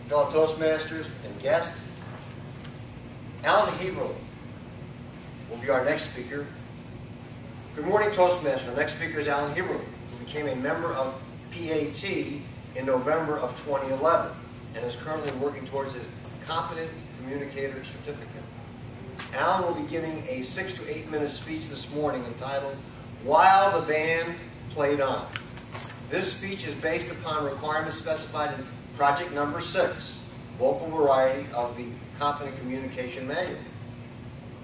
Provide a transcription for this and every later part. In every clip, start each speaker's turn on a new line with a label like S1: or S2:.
S1: fellow Toastmasters and guest. Alan Heberly will be our next speaker. Good morning, Toastmasters. Our next speaker is Alan Heberly, who became a member of PAT in November of 2011 and is currently working towards his Competent Communicator Certificate. Alan will be giving a 6 to 8 minute speech this morning entitled, While the Band Played On. This speech is based upon requirements specified in Project Number 6, Vocal Variety of the Competent Communication Manual.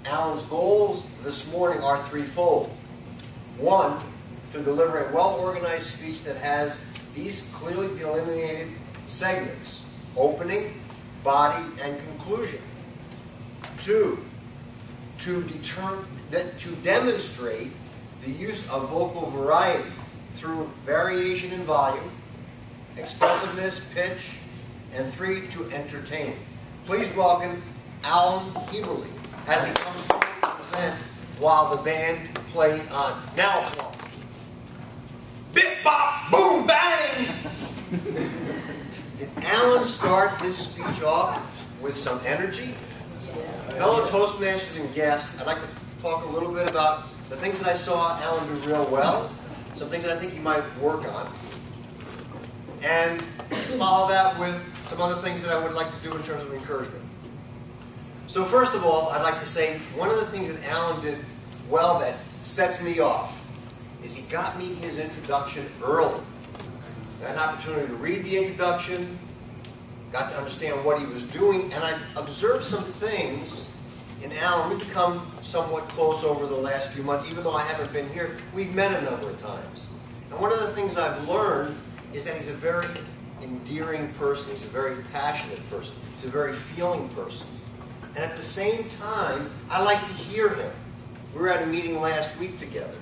S1: Alan's goals this morning are threefold. One, to deliver a well-organized speech that has these clearly delineated segments: opening, body, and conclusion. Two, to demonstrate the use of vocal variety through variation in volume, expressiveness, pitch, and three, to entertain. Please welcome Alan Heberly as he comes forward to present While the Band Played On. Now applause. Bip, bop, boom, bang! Did Alan start his speech off with some energy? Fellow Toastmasters and guests, I'd like to talk a little bit about the things that I saw Alan do real well, some things that I think he might work on, and follow that with some other things that I would like to do in terms of encouragement. So first of all, I'd like to say one of the things that Alan did well that sets me off is he got me his introduction early. I had an opportunity to read the introduction, got to understand what he was doing, and I observed some things in Alan. We've become somewhat close over the last few months, even though I haven't been here. We've met a number of times. And one of the things I've learned is that he's a very endearing person. He's a very passionate person. He's a very feeling person. And at the same time, I like to hear him. We were at a meeting last week together,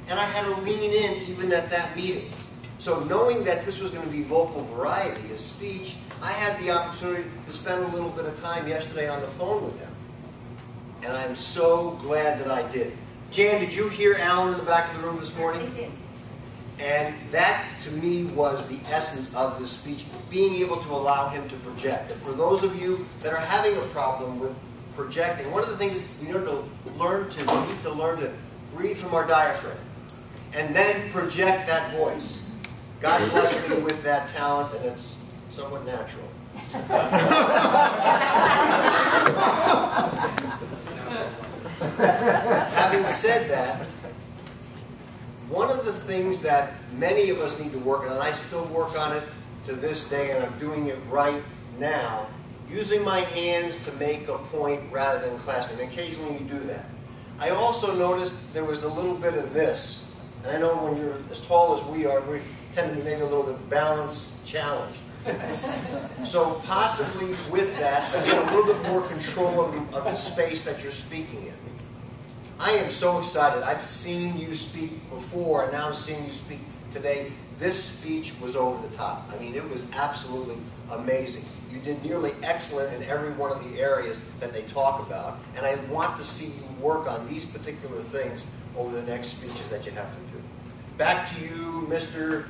S1: and I had to lean in even at that meeting. So knowing that this was going to be vocal variety, his speech, I had the opportunity to spend a little bit of time yesterday on the phone with him. And I'm so glad that I did. Jan, did you hear Alan in the back of the room this morning?
S2: I did.
S1: And that, to me, was the essence of this speech, being able to allow him to project. And for those of you that are having a problem with projecting, one of the things we need to learn to breathe from our diaphragm and then project that voice. God blessed me with that talent, and it's somewhat natural. Having said that, one of the things that many of us need to work on, and I still work on it to this day, and I'm doing it right now, using my hands to make a point rather than clasping. And occasionally you do that. I also noticed there was a little bit of this, and I know when you're as tall as we are, we tend to be maybe a little bit balance challenged. So possibly with that, again, a little bit more control of the space that you're speaking in. I am so excited. I've seen you speak before, and now I'm seeing you speak today. This speech was over the top. I mean, it was absolutely amazing. You did nearly excellent in every one of the areas that they talk about, and I want to see you work on these particular things over the next speeches that you have to do. Back to you, Mr.